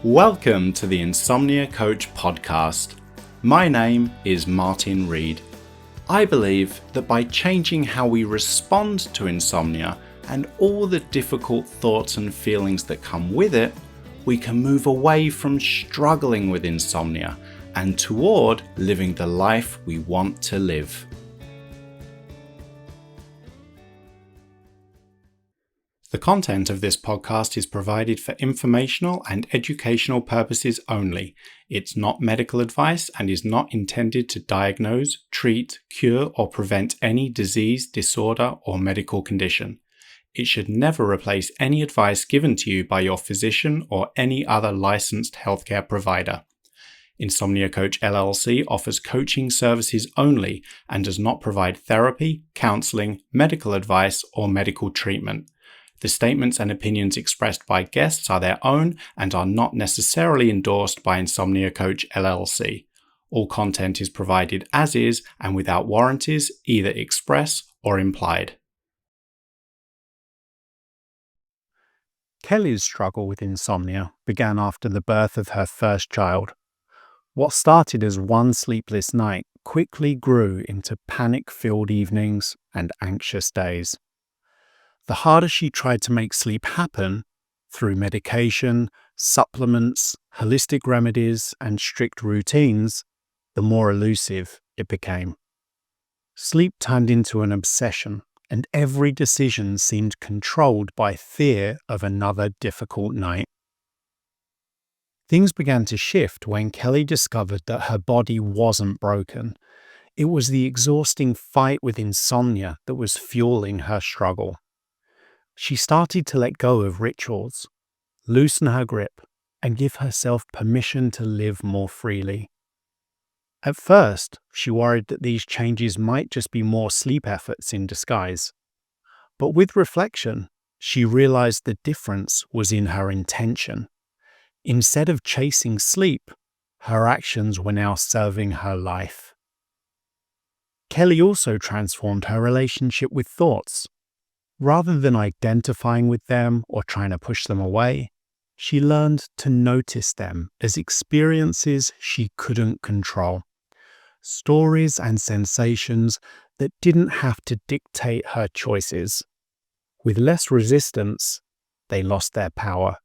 Welcome to the Insomnia Coach podcast. My name is Martin Reed. I believe that by changing how we respond to insomnia and all the difficult thoughts and feelings that come with it, we can move away from struggling with insomnia and toward living the life we want to live. The content of this podcast is provided for informational and educational purposes only. It's not medical advice and is not intended to diagnose, treat, cure, or prevent any disease, disorder, or medical condition. It should never replace any advice given to you by your physician or any other licensed healthcare provider. Insomnia Coach LLC offers coaching services only and does not provide therapy, counseling, medical advice, or medical treatment. The statements and opinions expressed by guests are their own and are not necessarily endorsed by Insomnia Coach LLC. All content is provided as is and without warranties, either express or implied. Kelly's struggle with insomnia began after the birth of her first child. What started as one sleepless night quickly grew into panic-filled evenings and anxious days. The harder she tried to make sleep happen, through medication, supplements, holistic remedies, and strict routines, the more elusive it became. Sleep turned into an obsession, and every decision seemed controlled by fear of another difficult night. Things began to shift when Kelly discovered that her body wasn't broken. It was the exhausting fight with insomnia that was fueling her struggle. She started to let go of rituals, loosen her grip, and give herself permission to live more freely. At first, she worried that these changes might just be more sleep efforts in disguise. But with reflection, she realized the difference was in her intention. Instead of chasing sleep, her actions were now serving her life. Kelly also transformed her relationship with thoughts. Rather than identifying with them or trying to push them away, she learned to notice them as experiences she couldn't control. Stories and sensations that didn't have to dictate her choices. With less resistance, they lost their power.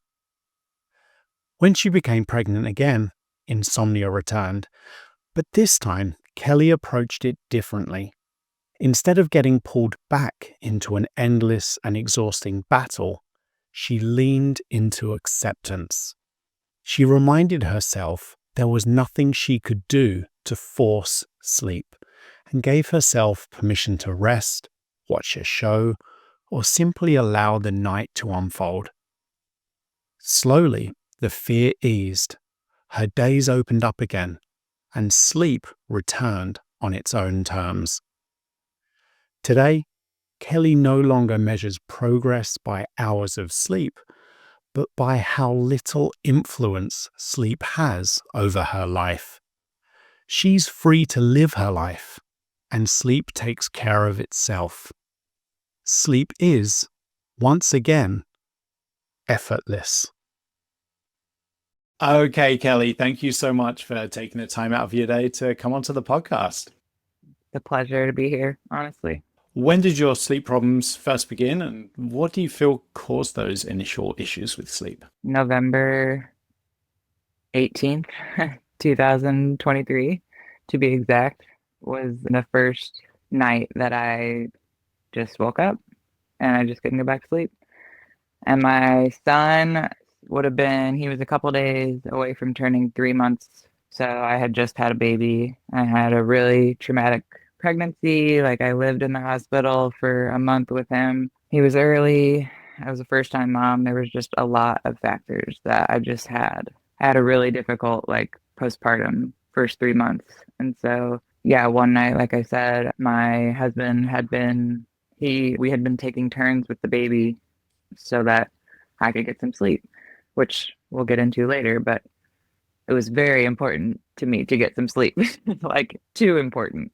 When she became pregnant again, insomnia returned, but this time Kelly approached it differently. Instead of getting pulled back into an endless and exhausting battle, she leaned into acceptance. She reminded herself there was nothing she could do to force sleep, and gave herself permission to rest, watch a show, or simply allow the night to unfold. Slowly, the fear eased, her days opened up again, and sleep returned on its own terms. Today, Kelly no longer measures progress by hours of sleep, but by how little influence sleep has over her life. She's free to live her life, and sleep takes care of itself. Sleep is, once again, effortless. Okay, Kelly, thank you so much for taking the time out of your day to come onto the podcast. It's a pleasure to be here, honestly. When did your sleep problems first begin, and what do you feel caused those initial issues with sleep? November 18th, 2023, to be exact, was the first night that I just woke up and I just couldn't go back to sleep. And my son he was a couple days away from turning 3 months. So I had just had a baby. I had a really traumatic pregnancy. I lived in the hospital for a month with him. He was early. I was a first-time mom. There was just a lot of factors that I just had. I had a really difficult postpartum first 3 months. And so, one night, like I said, my husband we had been taking turns with the baby so that I could get some sleep, which we'll get into later, but it was very important to me to get some sleep, too important.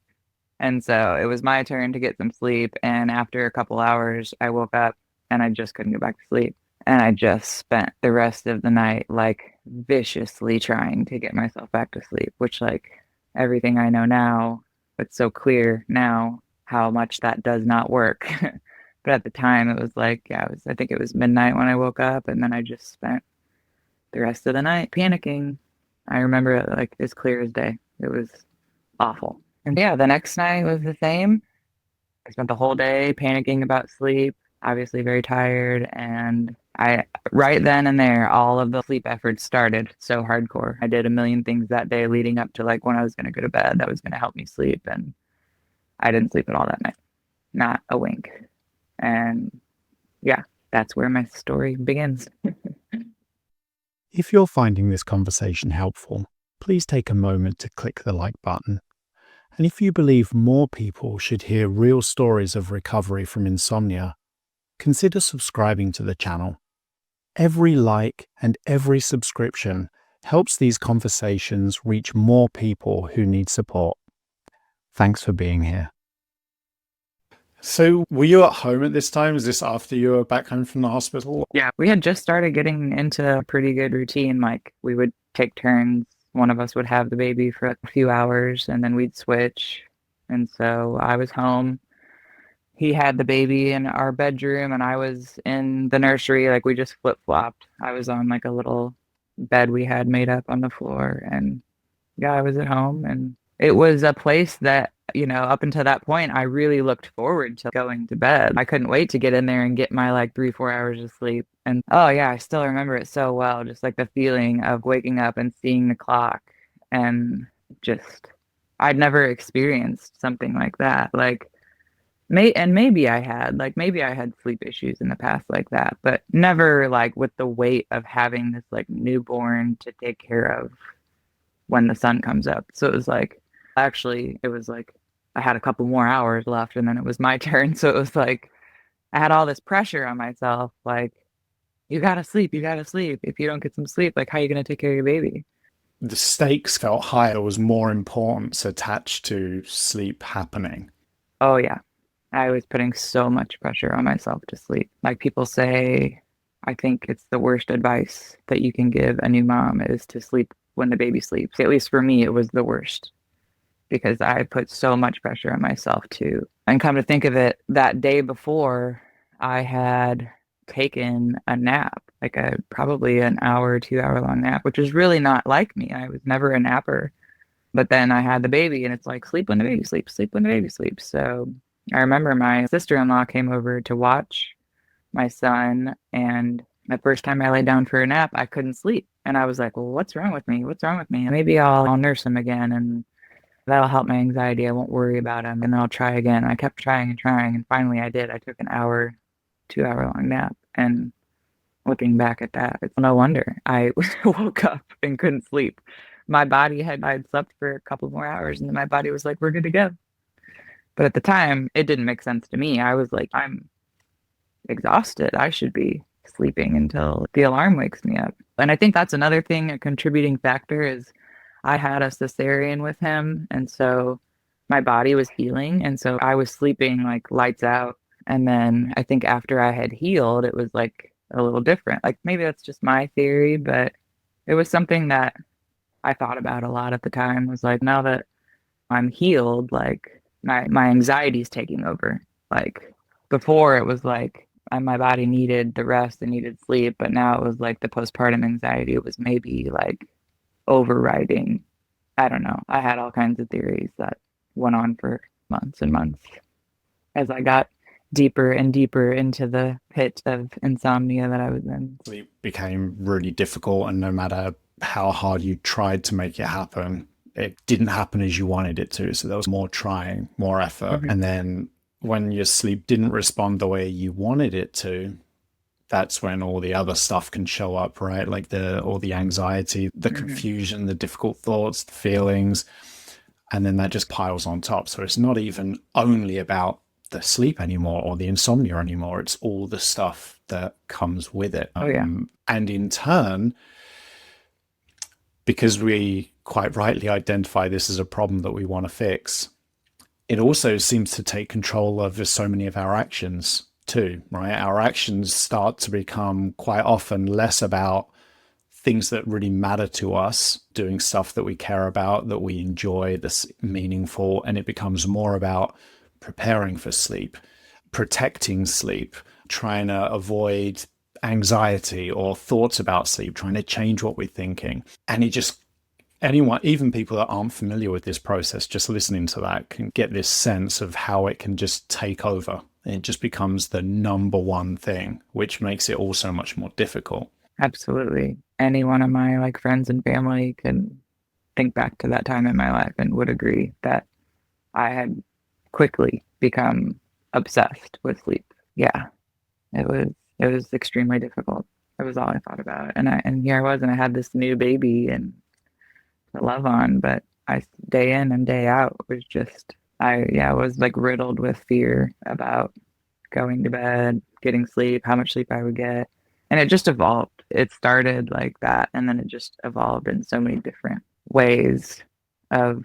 And so it was my turn to get some sleep. And after a couple hours, I woke up and I just couldn't get back to sleep. And I just spent the rest of the night like viciously trying to get myself back to sleep, which like everything I know now, it's so clear now how much that does not work. But at the time it was like, yeah, I think it was midnight when I woke up, and then I just spent the rest of the night panicking. I remember it like as clear as day. It was awful. And yeah, the next night was the same. I spent the whole day panicking about sleep, obviously very tired. And right then and there, all of the sleep efforts started so hardcore. I did a million things that day leading up to like when I was going to go to bed that was going to help me sleep. And I didn't sleep at all that night, not a wink. And yeah, that's where my story begins. If you're finding this conversation helpful, please take a moment to click the like button. And if you believe more people should hear real stories of recovery from insomnia, consider subscribing to the channel. Every like and every subscription helps these conversations reach more people who need support. Thanks for being here. So were you at home at this time? Is this after you were back home from the hospital? Yeah, we had just started getting into a pretty good routine. Like we would take turns. One of us would have the baby for a few hours and then we'd switch. And so I was home. He had the baby in our bedroom and I was in the nursery. Like we just flip-flopped. I was on like a little bed we had made up on the floor, and yeah, I was at home. And it was a place that, up until that point, I really looked forward to going to bed. I couldn't wait to get in there and get my like 3-4 hours of sleep. And oh yeah, I still remember it so well. Just like the feeling of waking up and seeing the clock, and just, I'd never experienced something like that. Like, maybe I had sleep issues in the past like that, but never like with the weight of having this like newborn to take care of when the sun comes up. So it was like, actually, it was like I had a couple more hours left and then it was my turn. So it was like I had all this pressure on myself, like, you gotta sleep, you gotta sleep. If you don't get some sleep, like, how are you gonna take care of your baby? The stakes felt higher. There was more importance attached to sleep happening. Oh, yeah. I was putting so much pressure on myself to sleep. Like people say, I think it's the worst advice that you can give a new mom is to sleep when the baby sleeps. At least for me, it was the worst because I put so much pressure on myself too. And come to think of it, that day before, I had taken a nap, like probably an hour, 2 hour long nap, which is really not like me. I was never a napper. But then I had the baby and it's like, sleep when the baby sleeps, sleep when the baby sleeps. So I remember my sister-in-law came over to watch my son, and the first time I laid down for a nap, I couldn't sleep. And I was like, well, what's wrong with me? What's wrong with me? Maybe I'll nurse him again and that'll help my anxiety. I won't worry about him and then I'll try again. I kept trying and trying, and finally I did. I took an hour, 2 hour long nap. And looking back at that, it's no wonder I woke up and couldn't sleep. I'd slept for a couple more hours and then my body was like, we're good to go. But at the time, it didn't make sense to me. I was like, I'm exhausted. I should be sleeping until the alarm wakes me up. And I think that's another thing, a contributing factor is I had a cesarean with him. And so my body was healing. And so I was sleeping like lights out. And then I think after I had healed, it was like a little different. Like maybe that's just my theory, but it was something that I thought about a lot at the time. Was like, now that I'm healed, like my anxiety's taking over. Like before it was like my body needed the rest and needed sleep, but now it was like the postpartum anxiety. It was maybe like overriding. I don't know. I had all kinds of theories that went on for months and months as I got deeper and deeper into the pit of insomnia that I was in. Sleep became really difficult, and no matter how hard you tried to make it happen, it didn't happen as you wanted it to. So there was more trying, more effort. Mhm. And then when your sleep didn't respond the way you wanted it to, that's when all the other stuff can show up, right? Like all the anxiety, the confusion, the difficult thoughts, the feelings, and then that just piles on top. So it's not even only about the sleep anymore or the insomnia anymore. It's all the stuff that comes with it. Oh, yeah. And in turn, because we quite rightly identify this as a problem that we want to fix, it also seems to take control over so many of our actions. too, right? Our actions start to become quite often less about things that really matter to us, doing stuff that we care about, that we enjoy, that's meaningful, and it becomes more about preparing for sleep, protecting sleep, trying to avoid anxiety or thoughts about sleep, trying to change what we're thinking. And it just, anyone, even people that aren't familiar with this process, just listening to that can get this sense of how it can just take over. It just becomes the number one thing, which makes it all so much more difficult. Absolutely. Any one of my like friends and family can think back to that time in my life and would agree that I had quickly become obsessed with sleep. Yeah, it was extremely difficult. It was all I thought about. And here I was, and I had this new baby and to love on, but I day in and day out was just I was like riddled with fear about going to bed, getting sleep, how much sleep I would get. And it just evolved. It started like that, and then it just evolved in so many different ways of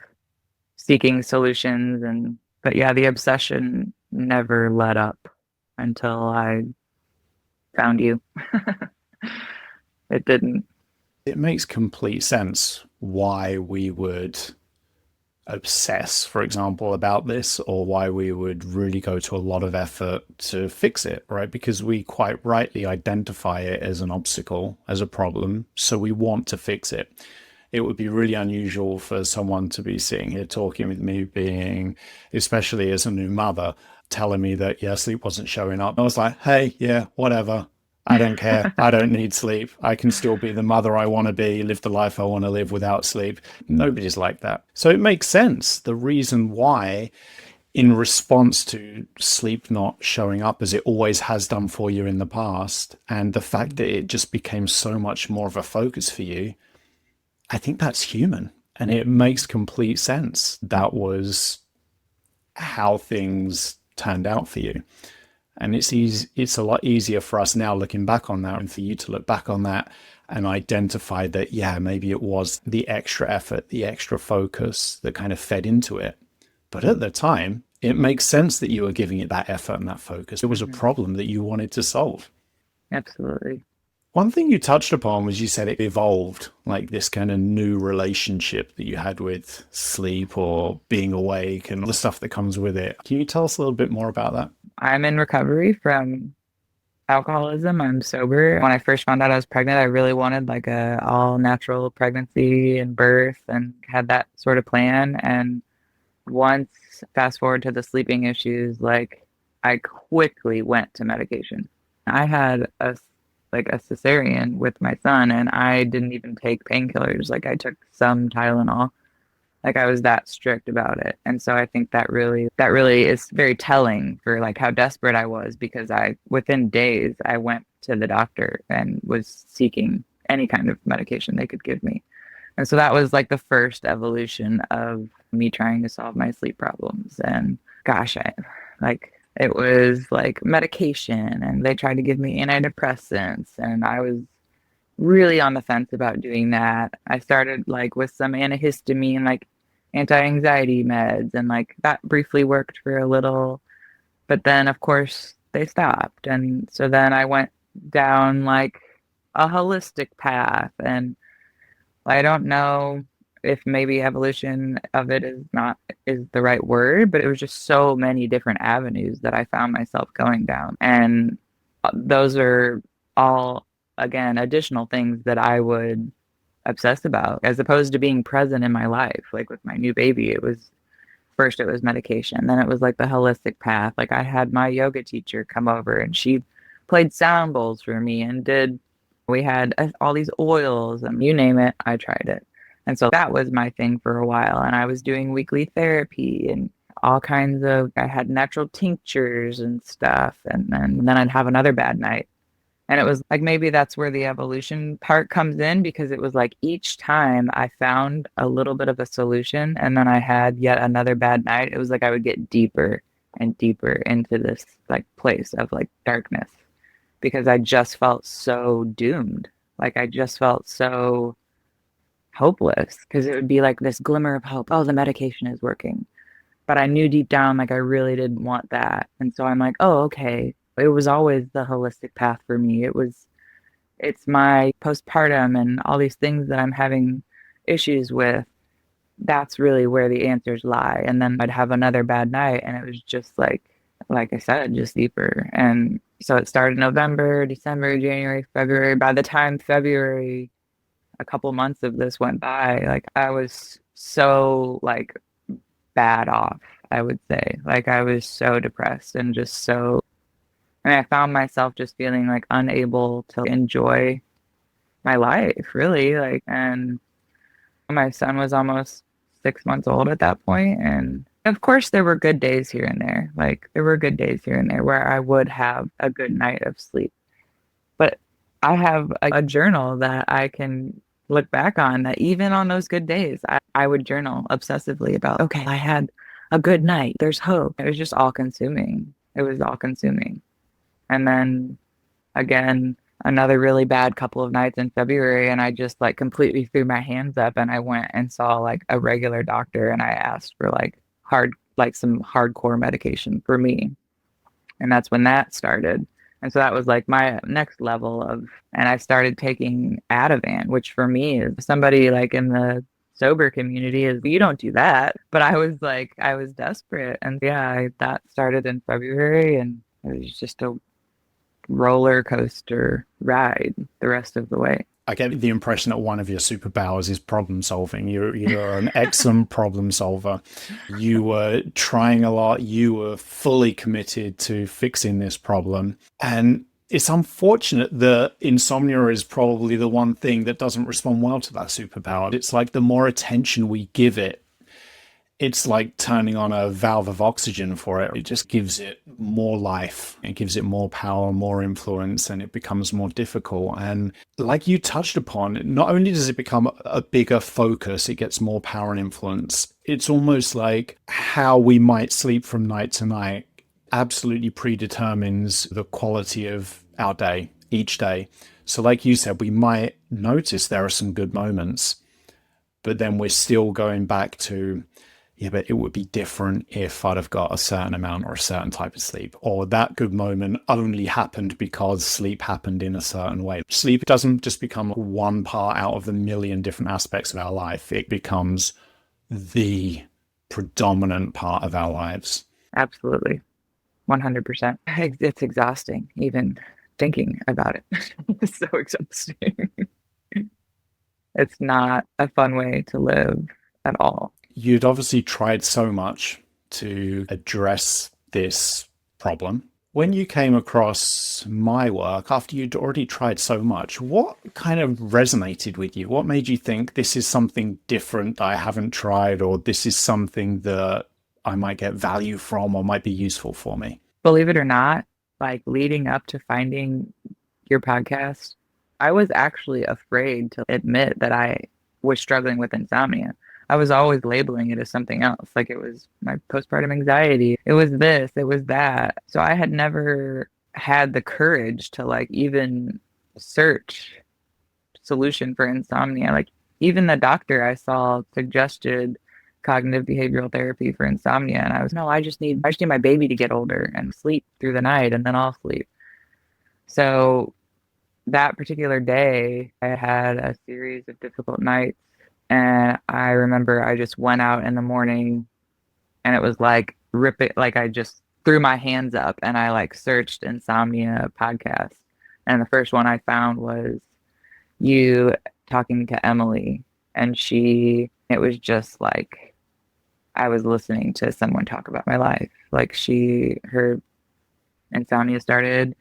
seeking solutions. And but yeah, the obsession never let up until I found you. It didn't. It makes complete sense why we would obsess, for example, about this, or why we would really go to a lot of effort to fix it, right? Because we quite rightly identify it as an obstacle, as a problem, so we want to fix it. It would be really unusual for someone to be sitting here talking with me, being, especially as a new mother, telling me that, yeah, sleep wasn't showing up. I was like, hey, yeah, whatever. I don't care. I don't need sleep. I can still be the mother I want to be, live the life I want to live without sleep. Nobody's like that. So it makes sense. The reason why, in response to sleep not showing up as it always has done for you in the past, and the fact that it just became so much more of a focus for you, I think that's human. And it makes complete sense. That was how things turned out for you. And it's easy, it's a lot easier for us now looking back on that, and for you to look back on that and identify that, yeah, maybe it was the extra effort, the extra focus that kind of fed into it. But at the time, it makes sense that you were giving it that effort and that focus. It was a problem that you wanted to solve. Absolutely. One thing you touched upon was, you said it evolved, like this kind of new relationship that you had with sleep or being awake and all the stuff that comes with it. Can you tell us a little bit more about that? I'm in recovery from alcoholism. I'm sober. When I first found out I was pregnant, I really wanted like a all natural pregnancy and birth, and had that sort of plan. And once, fast forward to the sleeping issues, like I quickly went to medication. I had a cesarean with my son, and I didn't even take painkillers. Like I took some Tylenol. Like I was that strict about it. And so I think that really is very telling for like how desperate I was, because within days I went to the doctor and was seeking any kind of medication they could give me. And so that was like the first evolution of me trying to solve my sleep problems. And gosh, it was like medication, and they tried to give me antidepressants, and I was really on the fence about doing that. I started like with some antihistamine, like anti-anxiety meds, and like that briefly worked for a little, but then of course they stopped. And so then I went down like a holistic path, and I don't know if maybe evolution of it is the right word, but it was just so many different avenues that I found myself going down. And those are all, again, additional things that I would obsess about, as opposed to being present in my life. Like with my new baby, it was medication, then it was like the holistic path. Like I had my yoga teacher come over, and she played sound bowls for me, and we had all these oils, and you name it, I tried it. And so that was my thing for a while. And I was doing weekly therapy and all kinds of, I had natural tinctures and stuff. And then I'd have another bad night. And it was like, maybe that's where the evolution part comes in, because it was like each time I found a little bit of a solution and then I had yet another bad night, it was like I would get deeper and deeper into this like place of like darkness, because I just felt so doomed. Like I just felt so hopeless, because it would be like this glimmer of hope. Oh, the medication is working. But I knew deep down, like I really didn't want that. And so I'm like, oh, okay. It was always the holistic path for me. It's my postpartum and all these things that I'm having issues with. That's really where the answers lie. And then I'd have another bad night and it was just like I said, just deeper. And so it started November, December, January, February. By the time February, a couple months of this went by, like I was so like bad off, I would say. Like I was so depressed and just so, and I found myself just feeling like unable to enjoy my life, really. Like, and my son was almost 6 months old at that point, and of course there were good days here and there. Like there were good days here and there where I would have a good night of sleep. But I have a journal that I can look back on that even on those good days, I would journal obsessively about, okay, I had a good night. There's hope. It was just all consuming. It was all consuming. And then again, another really bad couple of nights in February, and I just like completely threw my hands up and I went and saw like a regular doctor and I asked for like some hardcore medication for me. And that's when that started. And so that was like my next level of, and I started taking Ativan, which for me is somebody like in the sober community is, you don't do that. But I was like, I was desperate. And yeah, that started in February and it was just a roller coaster ride the rest of the way. I get the impression that one of your superpowers is problem solving. You're an excellent problem solver. You were trying a lot. You were fully committed to fixing this problem. And it's unfortunate that insomnia is probably the one thing that doesn't respond well to that superpower. It's like the more attention we give it, it's like turning on a valve of oxygen for it. It just gives it more life. It gives it more power, more influence, and it becomes more difficult. And like you touched upon, not only does it become a bigger focus, it gets more power and influence. It's almost like how we might sleep from night to night absolutely predetermines the quality of our day, each day. So like you said, we might notice there are some good moments, but then we're still going back to, yeah, but it would be different if I'd have got a certain amount or a certain type of sleep. Or that good moment only happened because sleep happened in a certain way. Sleep doesn't just become one part out of the million different aspects of our life. It becomes the predominant part of our lives. Absolutely. 100%. It's exhausting, even thinking about it. It's so exhausting. It's not a fun way to live at all. You'd obviously tried so much to address this problem. When you came across my work, after you'd already tried so much, what kind of resonated with you? What made you think this is something different I haven't tried, or this is something that I might get value from or might be useful for me? Believe it or not, like leading up to finding your podcast, I was actually afraid to admit that I was struggling with insomnia. I was always labeling it as something else. Like it was my postpartum anxiety. It was this, it was that. So I had never had the courage to like even search solution for insomnia. Like even the doctor I saw suggested cognitive behavioral therapy for insomnia. And I was, no, I just need my baby to get older and sleep through the night and then I'll sleep. So that particular day, I had a series of difficult nights. And I remember I just went out in the morning and it was like rip it, like I just threw my hands up and I like searched insomnia podcasts. And the first one I found was you talking to Emily. And it was just like I was listening to someone talk about my life. Like her insomnia started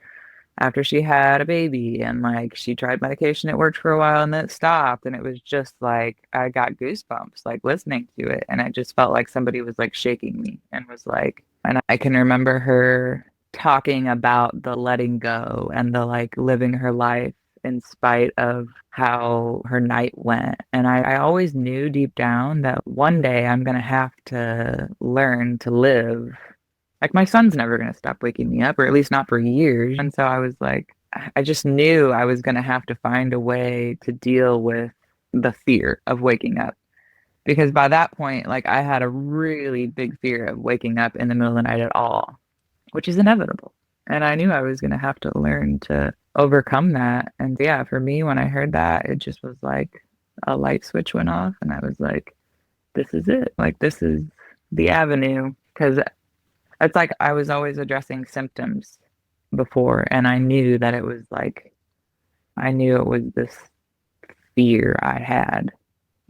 after she had a baby and like she tried medication, it worked for a while and then it stopped. And it was just like I got goosebumps like listening to it. And I just felt like somebody was like shaking me and was like, and I can remember her talking about the letting go and the like living her life in spite of how her night went. And I always knew deep down that one day I'm going to have to learn to live. Like my son's never going to stop waking me up, or at least not for years. And so I was like, I just knew I was going to have to find a way to deal with the fear of waking up. Because by that point, like I had a really big fear of waking up in the middle of the night at all, which is inevitable. And I knew I was going to have to learn to overcome that. And yeah, for me, when I heard that, it just was like a light switch went off. And I was like, this is it. Like, this is the avenue. Because it's like I was always addressing symptoms before. And I knew that it was like, I knew it was this fear I had.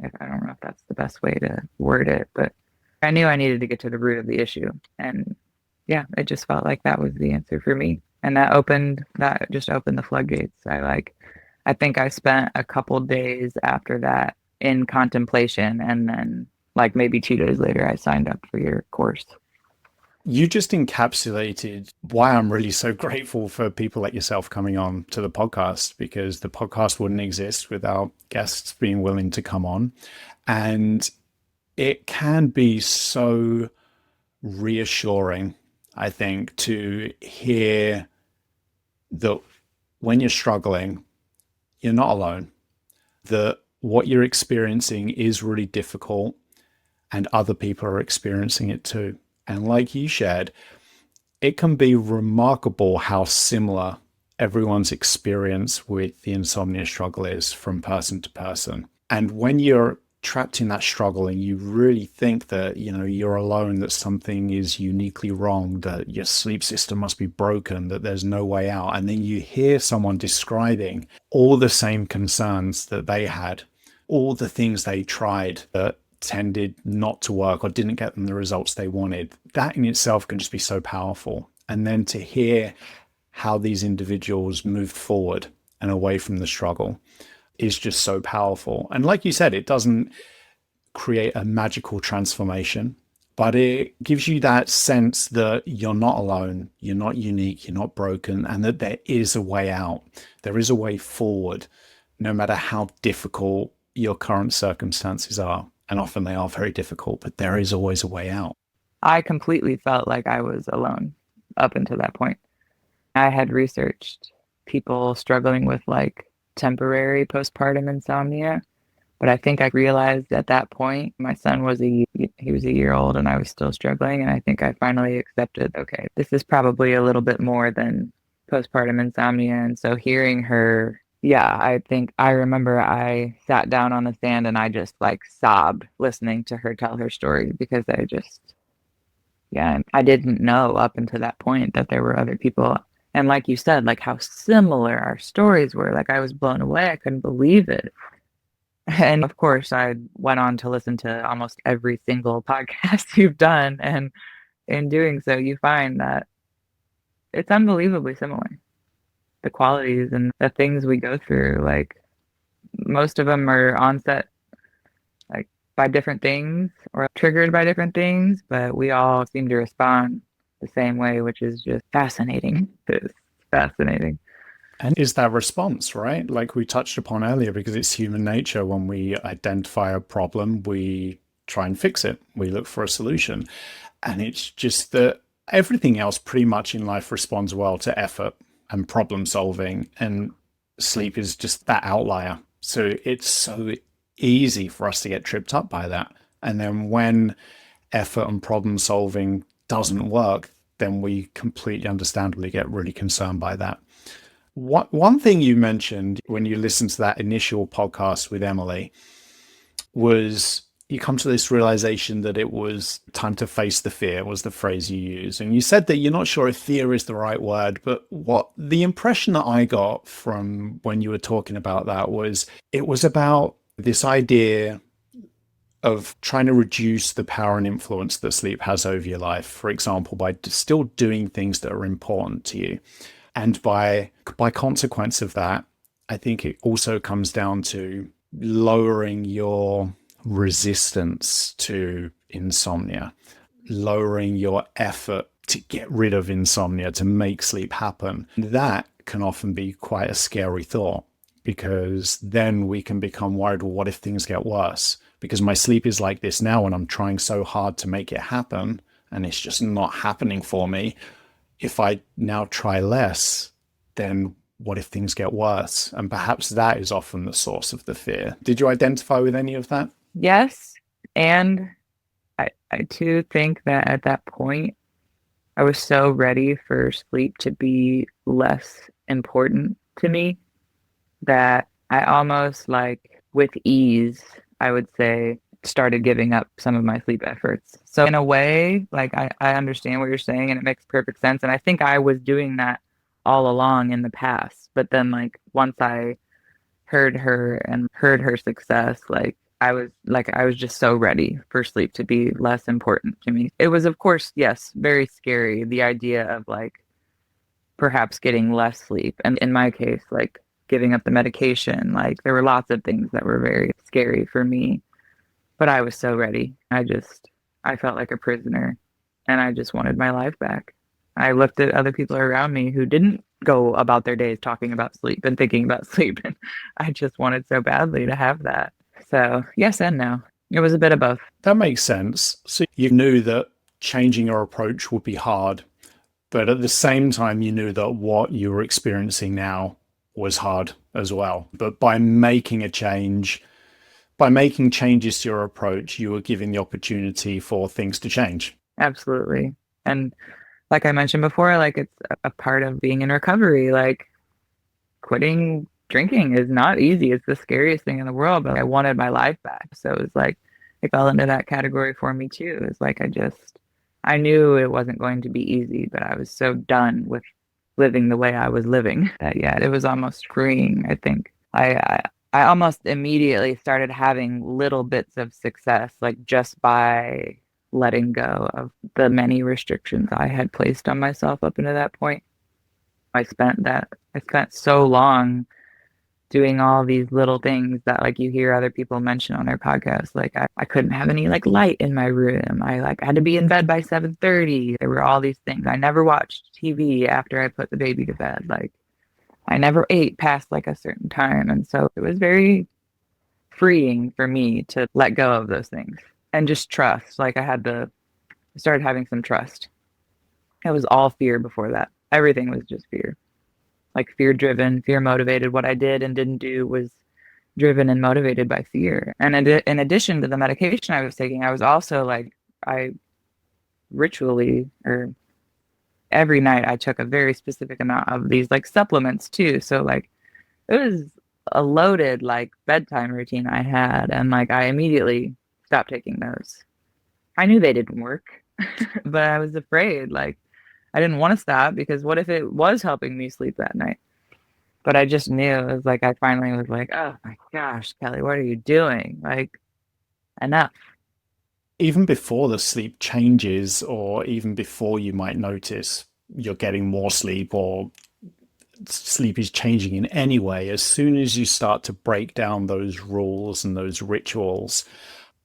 I don't know if that's the best way to word it, but I knew I needed to get to the root of the issue. And yeah, it just felt like that was the answer for me. And that just opened the floodgates. I think I spent a couple days after that in contemplation, and then like maybe 2 days later I signed up for your course. You just encapsulated why I'm really so grateful for people like yourself coming on to the podcast, because the podcast wouldn't exist without guests being willing to come on. And it can be so reassuring, I think, to hear that when you're struggling, you're not alone, that what you're experiencing is really difficult and other people are experiencing it too. And like you shared, it can be remarkable how similar everyone's experience with the insomnia struggle is from person to person. And when you're trapped in that struggle and you really think that, you're alone, that something is uniquely wrong, that your sleep system must be broken, that there's no way out. And then you hear someone describing all the same concerns that they had, all the things they tried that tended not to work or didn't get them the results they wanted. That in itself can just be so powerful. And then to hear how these individuals moved forward and away from the struggle is just so powerful. And like you said, it doesn't create a magical transformation, but it gives you that sense that you're not alone, you're not unique, you're not broken, and that there is a way out. There is a way forward, no matter how difficult your current circumstances are. And often they are very difficult, but there is always a way out. I completely felt like I was alone up until that point. I had researched people struggling with like temporary postpartum insomnia, but I think I realized at that point my son was he was a year old and I was still struggling, and I think I finally accepted, okay, this is probably a little bit more than postpartum insomnia. And so hearing her, yeah, I think I remember I sat down on the stand and I just like sobbed listening to her tell her story, because I didn't know up until that point that there were other people. And like you said, like how similar our stories were, like I was blown away. I couldn't believe it. And of course, I went on to listen to almost every single podcast you've done. And in doing so, you find that it's unbelievably similar. The qualities and the things we go through, like most of them are onset like by different things or triggered by different things, but we all seem to respond the same way, which is just fascinating. It's fascinating. And is that response, right? Like we touched upon earlier, because it's human nature. When we identify a problem, we try and fix it. We look for a solution. And it's just that everything else pretty much in life responds well to effort and problem solving. And sleep is just that outlier. So it's so easy for us to get tripped up by that. And then when effort and problem solving doesn't work, then we completely understandably get really concerned by that. One thing you mentioned when you listened to that initial podcast with Emily was you come to this realization that it was time to face the fear, was the phrase you used. And you said that you're not sure if fear is the right word, but what the impression that I got from when you were talking about that was it was about this idea of trying to reduce the power and influence that sleep has over your life, for example, by still doing things that are important to you. And by consequence of that, I think it also comes down to lowering your resistance to insomnia, lowering your effort to get rid of insomnia, to make sleep happen. That can often be quite a scary thought, because then we can become worried, well, what if things get worse? Because my sleep is like this now and I'm trying so hard to make it happen and it's just not happening for me. If I now try less, then what if things get worse? And perhaps that is often the source of the fear. Did you identify with any of that? Yes. And I too think that at that point, I was so ready for sleep to be less important to me that I almost like with ease, I would say, started giving up some of my sleep efforts. So in a way, like I understand what you're saying and it makes perfect sense. And I think I was doing that all along in the past. But then like once I heard her and heard her success, I was just so ready for sleep to be less important to me. It was of course, yes, very scary, the idea of like perhaps getting less sleep. And in my case, like giving up the medication, like there were lots of things that were very scary for me, but I was so ready. I felt like a prisoner and I just wanted my life back. I looked at other people around me who didn't go about their days talking about sleep and thinking about sleep. And I just wanted so badly to have that. So, yes and no. It was a bit of both. That makes sense. So you knew that changing your approach would be hard, but at the same time, you knew that what you were experiencing now was hard as well. But by making changes to your approach, you were giving the opportunity for things to change. Absolutely. And like I mentioned before, like it's a part of being in recovery. Like quitting drinking is not easy. It's the scariest thing in the world, but I wanted my life back. So it was like it fell into that category for me too. It's like I knew it wasn't going to be easy, but I was so done with living the way I was living that yeah, it was almost freeing, I think. I almost immediately started having little bits of success, like just by letting go of the many restrictions I had placed on myself up until that point. I spent so long doing all these little things that like you hear other people mention on their podcasts. Like I couldn't have any like light in my room. I like had to be in bed by 7:30. There were all these things. I never watched TV after I put the baby to bed. Like I never ate past like a certain time. And so it was very freeing for me to let go of those things and just trust. I started having some trust. It was all fear before that. Everything was just fear. Like fear driven, fear motivated. What I did and didn't do was driven and motivated by fear. And in addition to the medication I was taking, I was also like, I ritually or every night I took a very specific amount of these like supplements too. So like it was a loaded like bedtime routine I had. And like I immediately stopped taking those. I knew they didn't work, but I was afraid. Like I didn't want to stop because what if it was helping me sleep that night? But I just knew it was like I finally was like, oh my gosh, Kelly, what are you doing? Like enough. Even before the sleep changes, or even before you might notice you're getting more sleep or sleep is changing in any way, as soon as you start to break down those rules and those rituals,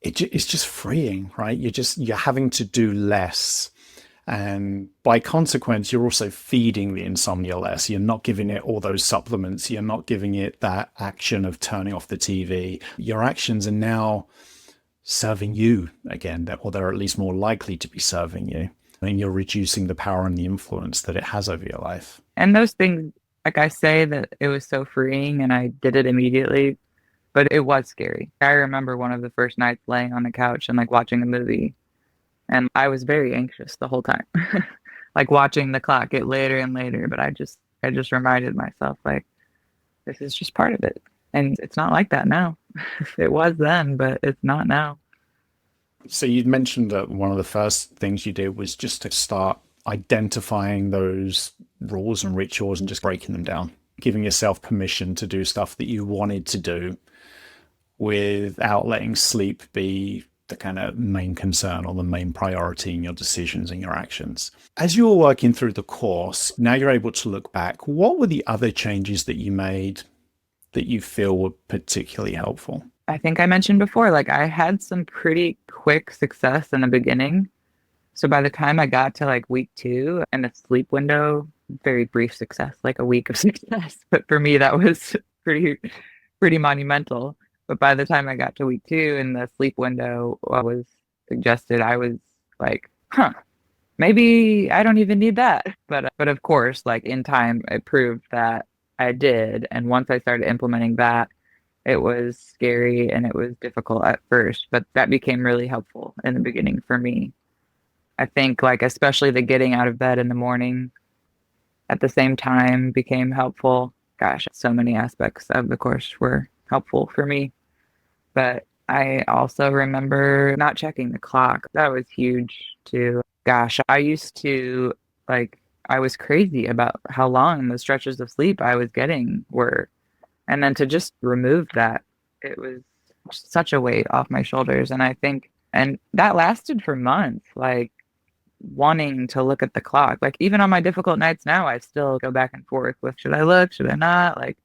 it's just freeing, right? You're having to do less. And by consequence, you're also feeding the insomnia less. You're not giving it all those supplements. You're not giving it that action of turning off the TV. Your actions are now serving you again, or they're at least more likely to be serving you. I mean, you're reducing the power and the influence that it has over your life. And those things, like I say, that it was so freeing and I did it immediately, but it was scary. I remember one of the first nights laying on the couch and like watching a movie, and I was very anxious the whole time, like watching the clock get later and later. But I just reminded myself, like, this is just part of it. And it's not like that now. It was then, but it's not now. So you mentioned that one of the first things you did was just to start identifying those rules and rituals and just breaking them down, giving yourself permission to do stuff that you wanted to do without letting sleep be the kind of main concern or the main priority in your decisions and your actions. As you were working through the course, now you're able to look back. What were the other changes that you made that you feel were particularly helpful? I think I mentioned before, like I had some pretty quick success in the beginning. So by the time I got to like week 2 and the sleep window, very brief success, like a week of success. But for me, that was pretty monumental. But by the time I got to week 2 and the sleep window was suggested, I was like, huh, maybe I don't even need that. But of course, like in time, it proved that I did. And once I started implementing that, it was scary and it was difficult at first, but that became really helpful in the beginning for me. I think like especially the getting out of bed in the morning at the same time became helpful. Gosh, so many aspects of the course were helpful for me. But I also remember not checking the clock. That was huge too. Gosh, I used to like, I was crazy about how long the stretches of sleep I was getting were. And then to just remove that, it was such a weight off my shoulders. And I think, and that lasted for months, like wanting to look at the clock. Like even on my difficult nights now, I still go back and forth with should I look, should I not? Like,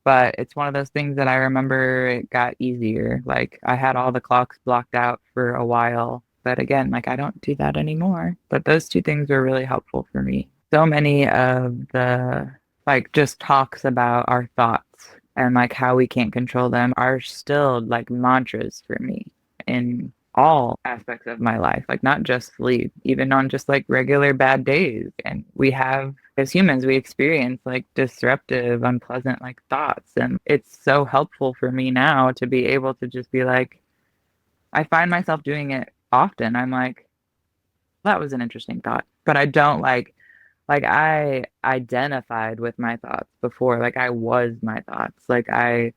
but it's one of those things that I remember it got easier. Like I had all the clocks blocked out for a while. But again, like I don't do that anymore. But those two things were really helpful for me. So many of the like just talks about our thoughts and like how we can't control them are still like mantras for me in all aspects of my life, like not just sleep, even on just like regular bad days. And we have, as humans, we experience like disruptive, unpleasant like thoughts. And it's so helpful for me now to be able to just be like, I find myself doing it often. I'm like, that was an interesting thought. But I don't like I identified with my thoughts before. Like I was my thoughts. Like I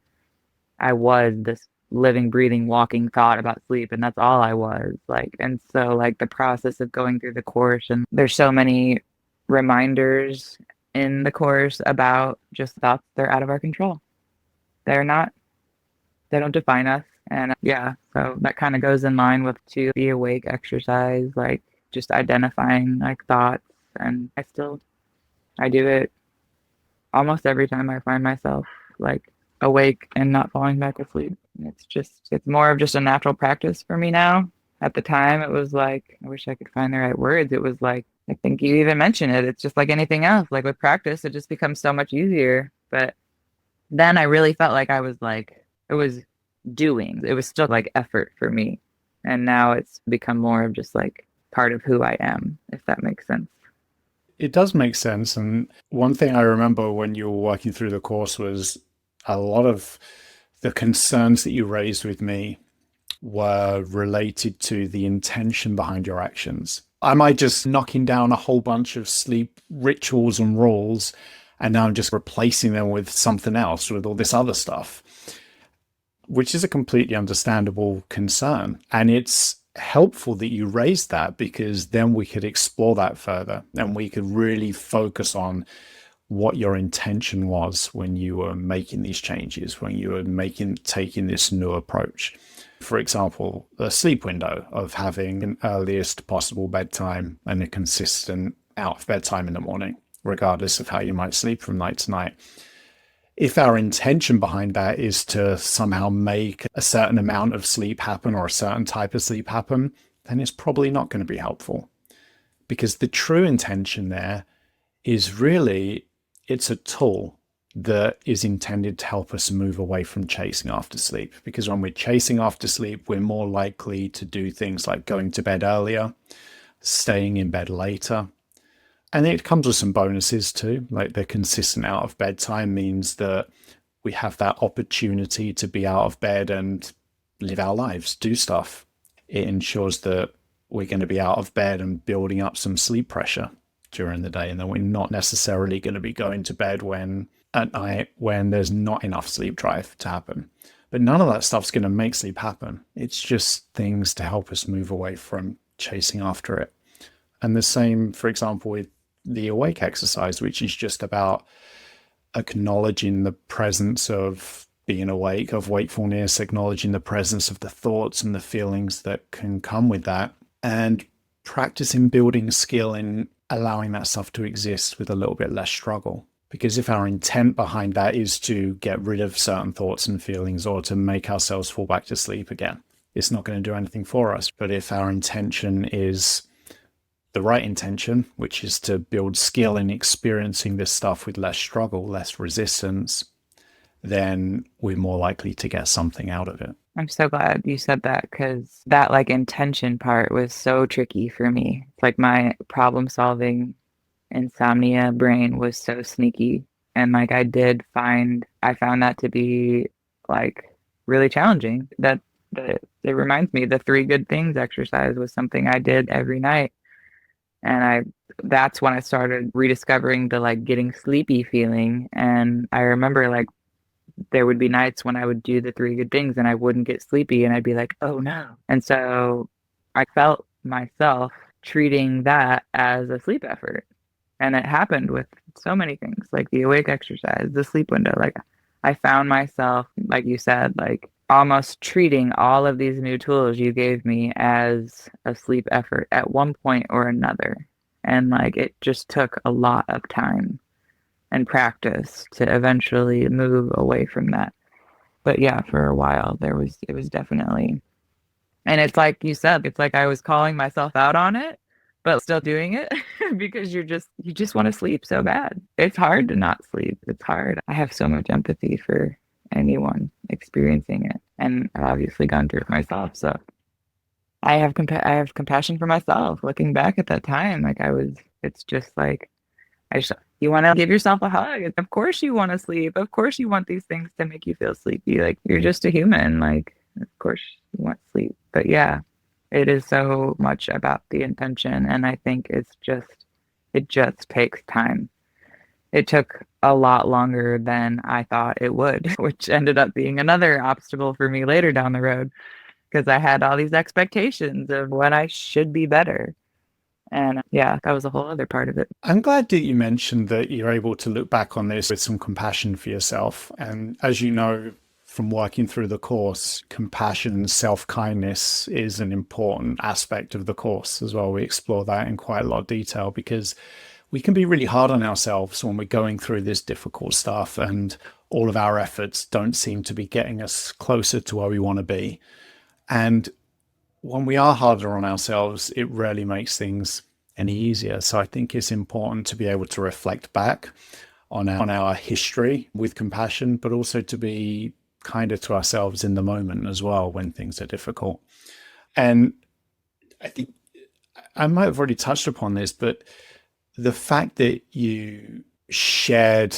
was this living, breathing, walking thought about sleep, and that's all I was. Like, and so like the process of going through the course, and there's so many reminders in the course about just thoughts. They're out of our control. They're not, they don't define us. And yeah, so that kind of goes in line with to be awake exercise, like just identifying like thoughts. And I do it almost every time I find myself like awake and not falling back asleep. It's more of just a natural practice for me now. At the time, it was like, I wish I could find the right words. It was like, I think you even mentioned it. It's just like anything else. Like with practice, it just becomes so much easier. But then I really felt like I was like, it was doing, it was still like effort for me. And now it's become more of just like part of who I am, if that makes sense. It does make sense. And one thing I remember when you were working through the course was a lot of the concerns that you raised with me were related to the intention behind your actions. Am I just knocking down a whole bunch of sleep rituals and rules, and now I'm just replacing them with something else, with all this other stuff? Which is a completely understandable concern. And it's helpful that you raised that, because then we could explore that further and we could really focus on what your intention was when you were making these changes, when you were taking this new approach. For example, the sleep window of having an earliest possible bedtime and a consistent out of bedtime in the morning, regardless of how you might sleep from night to night. If our intention behind that is to somehow make a certain amount of sleep happen or a certain type of sleep happen, then it's probably not going to be helpful. Because the true intention there is really, it's a tool that is intended to help us move away from chasing after sleep. Because when we're chasing after sleep, we're more likely to do things like going to bed earlier, staying in bed later. And it comes with some bonuses too, like the consistent out of bedtime means that we have that opportunity to be out of bed and live our lives, do stuff. It ensures that we're going to be out of bed and building up some sleep pressure during the day, and then we're not necessarily going to be going to bed at night when there's not enough sleep drive to happen. But none of that stuff's going to make sleep happen. It's just things to help us move away from chasing after it. And the same, for example, with the awake exercise, which is just about acknowledging the presence of being awake, of wakefulness, acknowledging the presence of the thoughts and the feelings that can come with that, and practicing building skill in allowing that stuff to exist with a little bit less struggle. Because if our intent behind that is to get rid of certain thoughts and feelings or to make ourselves fall back to sleep again, it's not going to do anything for us. But if our intention is the right intention, which is to build skill in experiencing this stuff with less struggle, less resistance, then we're more likely to get something out of it. I'm so glad you said that because that like intention part was so tricky for me. It's like my problem solving insomnia brain was so sneaky. And like I found that to be like really challenging. That it reminds me the 3 good things exercise was something I did every night. And that's when I started rediscovering the like getting sleepy feeling. And I remember like there would be nights when I would do the 3 good things and I wouldn't get sleepy and I'd be like, oh no. And so I felt myself treating that as a sleep effort. And it happened with so many things, like the awake exercise, the sleep window. Like I found myself, like you said, like almost treating all of these new tools you gave me as a sleep effort at one point or another. And like it just took a lot of time and practice to eventually move away from that. But yeah, for a while it was definitely, and it's like you said, it's like I was calling myself out on it, but still doing it because you just want to sleep so bad. It's hard to not sleep. It's hard. I have so much empathy for anyone experiencing it, and I've obviously gone through it myself. So I have compassion for myself looking back at that time. It's just like I just, you want to give yourself a hug. Of course you want to sleep. Of course you want these things to make you feel sleepy. Like you're just a human. Like, of course you want sleep. But yeah, it is so much about the intention. And I think it just takes time. It took a lot longer than I thought it would, which ended up being another obstacle for me later down the road because I had all these expectations of when I should be better. And yeah, that was a whole other part of it. I'm glad that you mentioned that you're able to look back on this with some compassion for yourself. And as you know, from working through the course, compassion and self-kindness is an important aspect of the course as well. We explore that in quite a lot of detail because we can be really hard on ourselves when we're going through this difficult stuff and all of our efforts don't seem to be getting us closer to where we want to be. And when we are harder on ourselves, it rarely makes things any easier. So I think it's important to be able to reflect back on our history with compassion, but also to be kinder to ourselves in the moment as well when things are difficult. And I think I might have already touched upon this, but the fact that you shared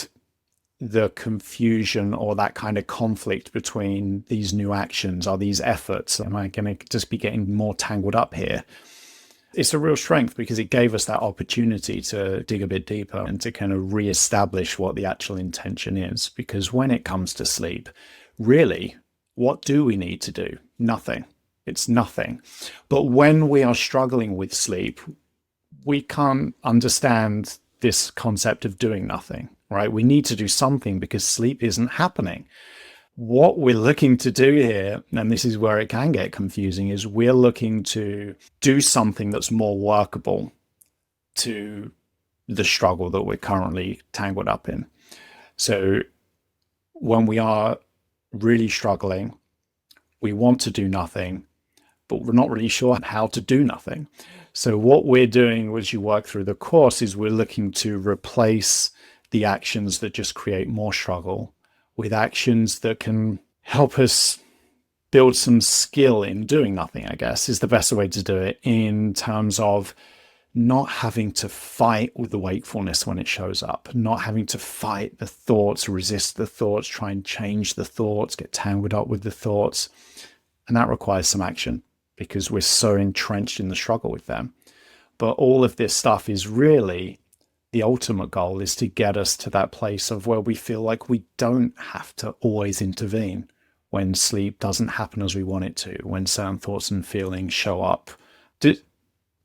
the confusion or that kind of conflict between these new actions or these efforts, am I going to just be getting more tangled up here? It's a real strength because it gave us that opportunity to dig a bit deeper and to kind of reestablish what the actual intention is. Because when it comes to sleep, really, what do we need to do? Nothing. It's nothing. But when we are struggling with sleep, we can't understand this concept of doing nothing, right? We need to do something because sleep isn't happening. What we're looking to do here, and this is where it can get confusing, is we're looking to do something that's more workable to the struggle that we're currently tangled up in. So when we are really struggling, we want to do nothing, but we're not really sure how to do nothing. So what we're doing as you work through the course is we're looking to replace the actions that just create more struggle with actions that can help us build some skill in doing nothing, I guess, is the best way to do it, in terms of not having to fight with the wakefulness when it shows up, not having to fight the thoughts, resist the thoughts, try and change the thoughts, get tangled up with the thoughts. And that requires some action because we're so entrenched in the struggle with them. But all of this stuff is really, the ultimate goal is to get us to that place of where we feel like we don't have to always intervene when sleep doesn't happen as we want it to, when certain thoughts and feelings show up.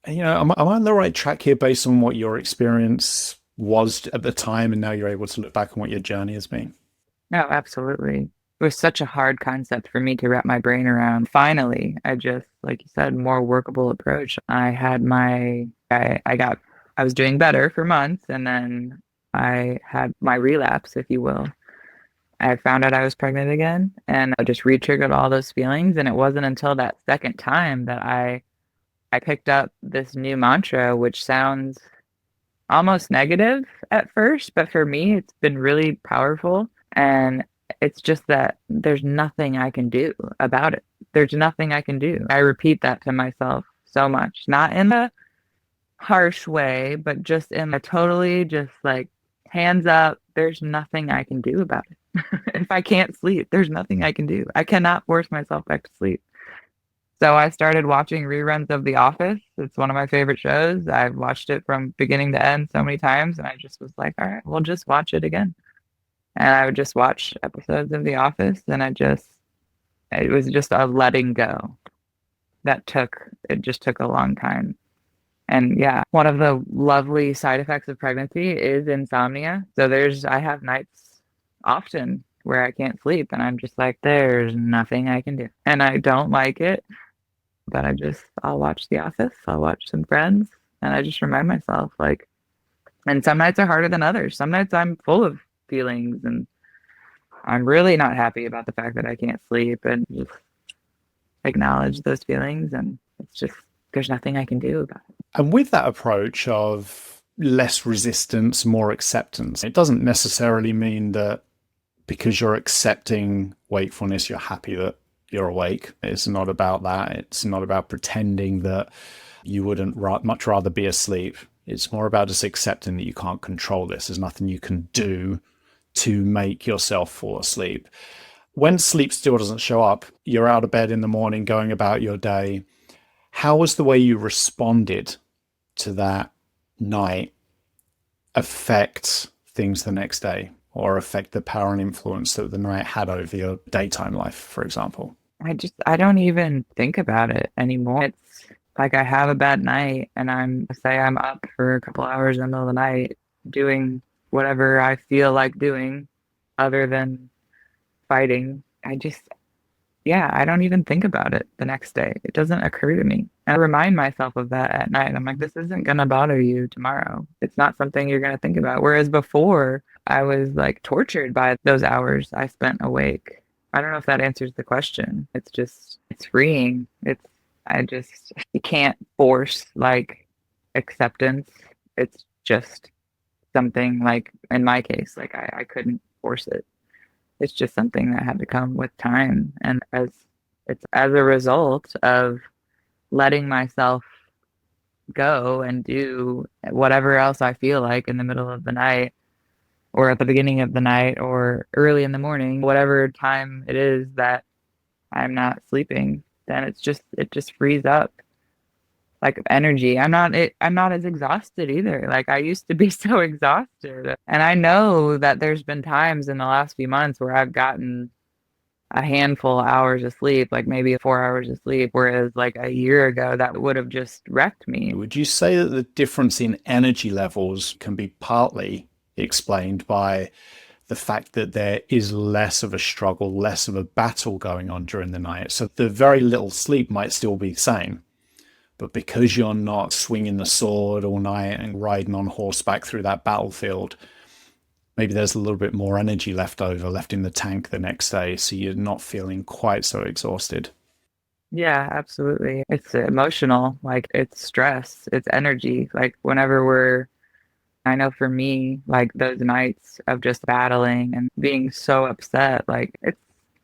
Am I on the right track here based on what your experience was at the time and now you're able to look back on what your journey has been? No, absolutely. It was such a hard concept for me to wrap my brain around. Finally, I just, like you said, more workable approach. I was doing better for months, and then I had my relapse, if you will. I found out I was pregnant again, and I just re-triggered all those feelings. And it wasn't until that second time that I picked up this new mantra, which sounds almost negative at first, but for me, it's been really powerful. And it's just that there's nothing I can do about it. There's nothing I can do. I repeat that to myself so much, not in a harsh way, but just in a totally just like hands up, there's nothing I can do about it. If I can't sleep, there's nothing I can do. I cannot force myself back to sleep. So I started watching reruns of The Office. It's one of my favorite shows. I've watched it from beginning to end so many times, and I just was like, all right, we'll just watch it again. And I would just watch episodes of The Office, and it was just a letting go it just took a long time. And yeah, one of the lovely side effects of pregnancy is insomnia. So I have nights often where I can't sleep, and I'm just like, there's nothing I can do. And I don't like it, but I'll watch The Office, I'll watch some Friends, and I just remind myself, like, and some nights are harder than others. Some nights I'm full of feelings, and I'm really not happy about the fact that I can't sleep, and just acknowledge those feelings. And it's just, there's nothing I can do about it. And with that approach of less resistance, more acceptance, it doesn't necessarily mean that because you're accepting wakefulness, you're happy that you're awake. It's not about that. It's not about pretending that you wouldn't much rather be asleep. It's more about just accepting that you can't control this. There's nothing you can do to make yourself fall asleep. When sleep still doesn't show up, you're out of bed in the morning, going about your day. How was the way you responded to that night affect things the next day, or affect the power and influence that the night had over your daytime life, for example? I don't even think about it anymore. It's like I have a bad night, and I'm up for a couple hours in the middle of the night doing whatever I feel like doing other than fighting. I don't even think about it the next day. It doesn't occur to me. I remind myself of that at night. I'm like, this isn't going to bother you tomorrow. It's not something you're going to think about. Whereas before, I was like tortured by those hours I spent awake. I don't know if that answers the question. It's freeing. You can't force like acceptance. It's just something, like in my case, like I couldn't force it. It's just something that had to come with time. And it's as a result of letting myself go and do whatever else I feel like in the middle of the night, or at the beginning of the night, or early in the morning, whatever time it is that I'm not sleeping, then it just frees up like energy. I'm not as exhausted either. Like I used to be so exhausted. And I know that there's been times in the last few months where I've gotten a handful of hours of sleep, like maybe 4 hours of sleep, whereas like a year ago that would have just wrecked me. Would you say that the difference in energy levels can be partly explained by the fact that there is less of a struggle, less of a battle going on during the night? So the very little sleep might still be the same, but because you're not swinging the sword all night and riding on horseback through that battlefield, maybe there's a little bit more energy left in the tank the next day, so you're not feeling quite so exhausted. Yeah, absolutely. It's emotional, like it's stress, it's energy. Like I know for me, like those nights of just battling and being so upset, like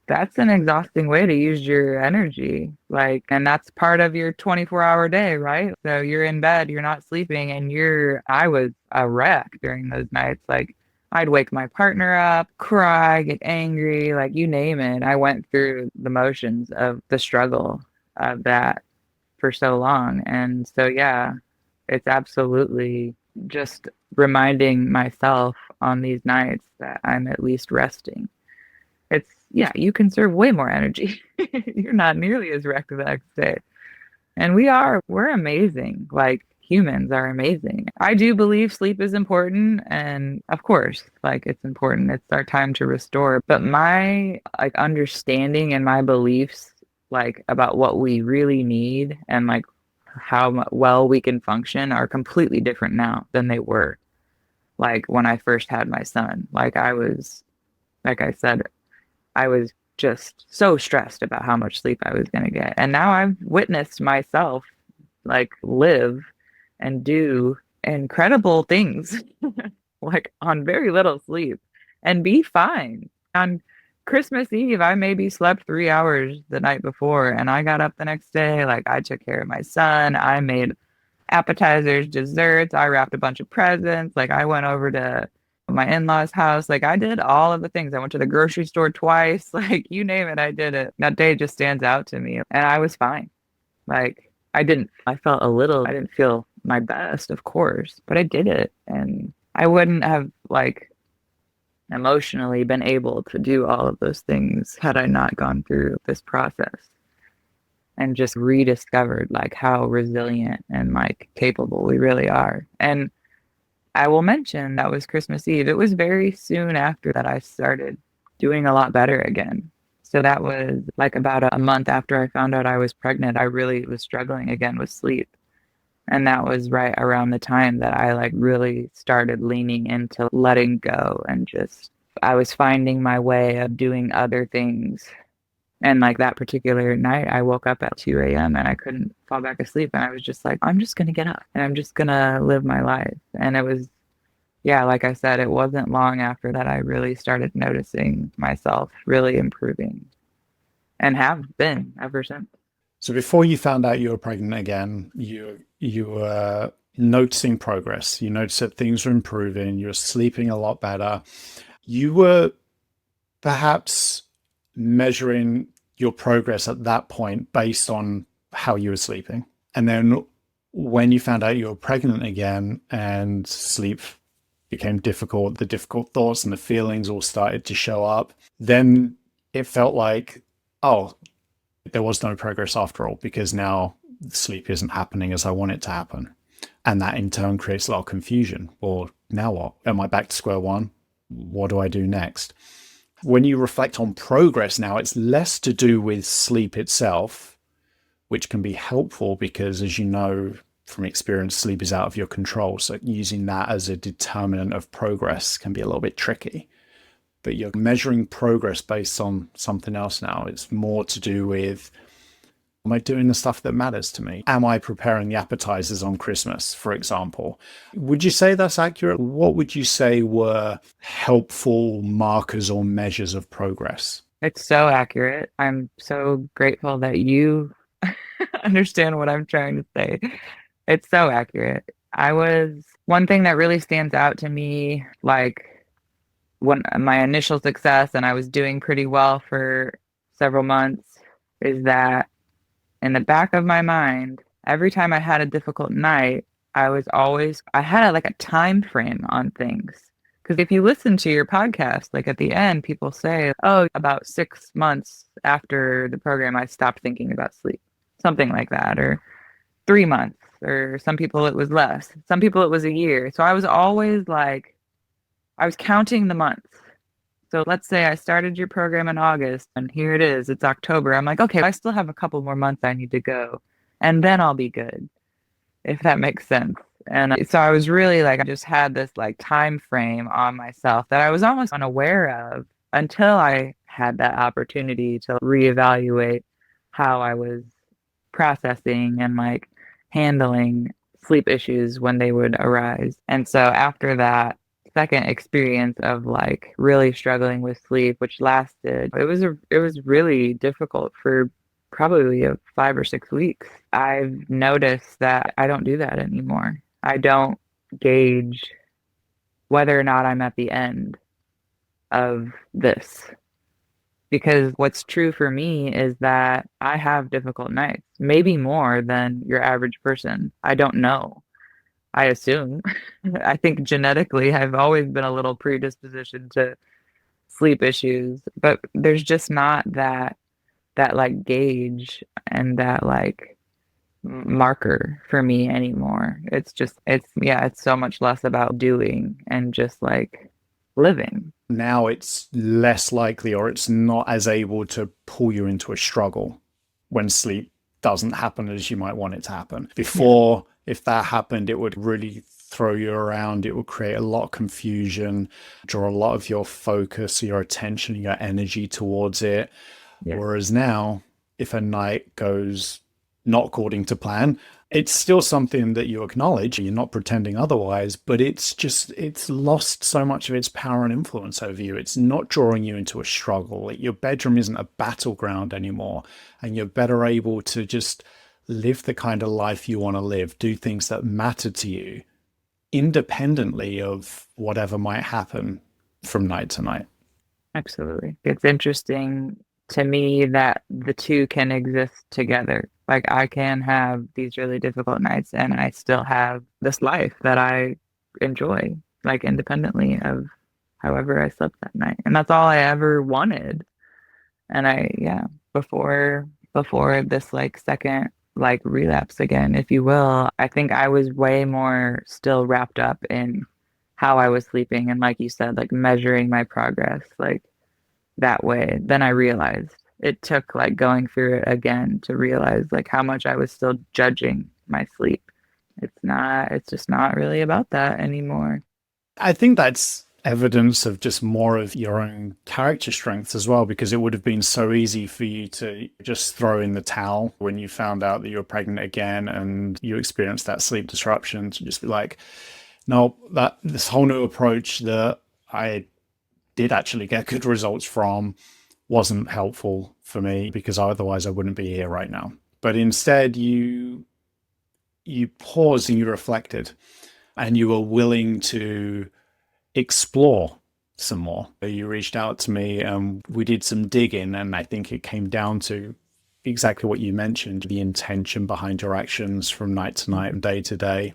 that's an exhausting way to use your energy. Like, and that's part of your 24-hour day, right? So you're in bed, you're not sleeping, and I was a wreck during those nights. Like, I'd wake my partner up, cry, get angry, like you name it. I went through the motions of the struggle of that for so long. And so, yeah, it's absolutely just reminding myself on these nights that I'm at least resting. You conserve way more energy. You're not nearly as wrecked the next day. And we're amazing. Like humans are amazing. I do believe sleep is important. And of course, like it's important. It's our time to restore. But my like understanding and my beliefs like about what we really need and like how well we can function are completely different now than they were. Like when I first had my son, like like I said, I was just so stressed about how much sleep I was going to get. And now I've witnessed myself like live and do incredible things like on very little sleep and be fine. On Christmas Eve, I maybe slept 3 hours the night before and I got up the next day. Like I took care of my son. I made appetizers, desserts. I wrapped a bunch of presents. Like I went over to my in-laws' house. Like I did all of the things. I went to the grocery store twice. Like you name it, I did it. That day just stands out to me. And I was fine. Like I didn't feel my best, of course, but I did it. And I wouldn't have like emotionally been able to do all of those things had I not gone through this process and just rediscovered like how resilient and like capable we really are. And I will mention that was Christmas Eve. It was very soon after that I started doing a lot better again. So that was like about a month after I found out I was pregnant. I really was struggling again with sleep. And that was right around the time that I like really started leaning into letting go and just I was finding my way of doing other things. And like that particular night, I woke up at 2 a.m. and I couldn't fall back asleep. And I was just like, I'm just going to get up and I'm just going to live my life. And it was, yeah, like I said, it wasn't long after that I really started noticing myself really improving and have been ever since. So before you found out you were pregnant again, you were noticing progress. You noticed that things were improving. You were sleeping a lot better. You were perhaps measuring your progress at that point based on how you were sleeping. And then when you found out you were pregnant again and sleep became difficult, the difficult thoughts and the feelings all started to show up, then it felt like, oh, there was no progress after all, because now sleep isn't happening as I want it to happen. And that in turn creates a lot of confusion. Or now what? Am I back to square one? What do I do next? When you reflect on progress now, it's less to do with sleep itself, which can be helpful because, as you know from experience, sleep is out of your control. So using that as a determinant of progress can be a little bit tricky. But you're measuring progress based on something else now. It's more to do with, am I doing the stuff that matters to me? Am I preparing the appetizers on Christmas, for example? Would you say that's accurate? What would you say were helpful markers or measures of progress? It's so accurate. I'm so grateful that you understand what I'm trying to say. It's so accurate. One thing that really stands out to me, like when my initial success and I was doing pretty well for several months, is that in the back of my mind, every time I had a difficult night, I had like a time frame on things. Because if you listen to your podcast, like at the end, people say, oh, about 6 months after the program, I stopped thinking about sleep, something like that, or 3 months, or some people it was less, some people it was a year. So I was always like, I was counting the months. So let's say I started your program in August and here it is, it's October. I'm like, okay, I still have a couple more months I need to go and then I'll be good, if that makes sense. And so I was really like, I just had this like time frame on myself that I was almost unaware of until I had that opportunity to reevaluate how I was processing and like handling sleep issues when they would arise. And so after that second experience of like really struggling with sleep, which lasted, it was really difficult for probably 5 or 6 weeks. I've noticed that I don't do that anymore. I don't gauge whether or not I'm at the end of this. Because what's true for me is that I have difficult nights, maybe more than your average person. I don't know. I assume. I think genetically, I've always been a little predisposition to sleep issues, but there's just not that like gauge and that like marker for me anymore. It's so much less about doing and just like living. Now it's less likely, or it's not as able to pull you into a struggle when sleep doesn't happen as you might want it to happen. Before, if that happened, it would really throw you around. It would create a lot of confusion, draw a lot of your focus, your attention, your energy towards it. Yeah. Whereas now, if a night goes not according to plan, it's still something that you acknowledge. You're not pretending otherwise, but it's lost so much of its power and influence over you. It's not drawing you into a struggle. Your bedroom isn't a battleground anymore, and you're better able to just live the kind of life you want to live, do things that matter to you, independently of whatever might happen from night to night. Absolutely. It's interesting to me that the two can exist together. Like I can have these really difficult nights and I still have this life that I enjoy, like independently of however I slept that night. And that's all I ever wanted. And yeah, before this like second like relapse again, if you will, I think I was way more still wrapped up in how I was sleeping and like you said, like measuring my progress like that way. Then I realized it took like going through it again to realize like how much I was still judging my sleep. It's just not really about that anymore. I think that's evidence of just more of your own character strength as well, because it would have been so easy for you to just throw in the towel when you found out that you were pregnant again and you experienced that sleep disruption, to just be like, no, that this whole new approach that I did actually get good results from wasn't helpful for me, because otherwise I wouldn't be here right now. But instead you paused and you reflected and you were willing to explore some more. You reached out to me and we did some digging, and I think it came down to exactly what you mentioned, the intention behind your actions from night to night and day to day,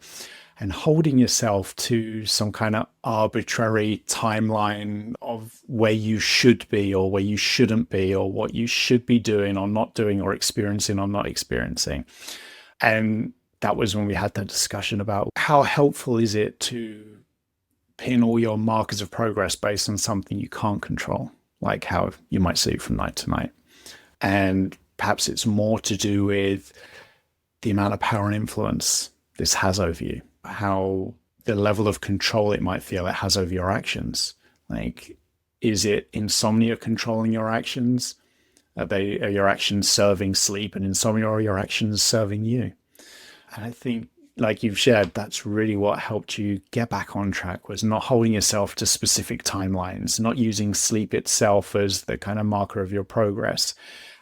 and holding yourself to some kind of arbitrary timeline of where you should be or where you shouldn't be, or what you should be doing or not doing, or experiencing or not experiencing. And that was when we had that discussion about how helpful is it to pin all your markers of progress based on something you can't control, like how you might sleep from night to night. And perhaps it's more to do with the amount of power and influence this has over you, how the level of control it might feel it has over your actions. Like, is it insomnia controlling your actions? Are your actions serving sleep and insomnia, or are your actions serving you? And I think, like you've shared, that's really what helped you get back on track, was not holding yourself to specific timelines, not using sleep itself as the kind of marker of your progress.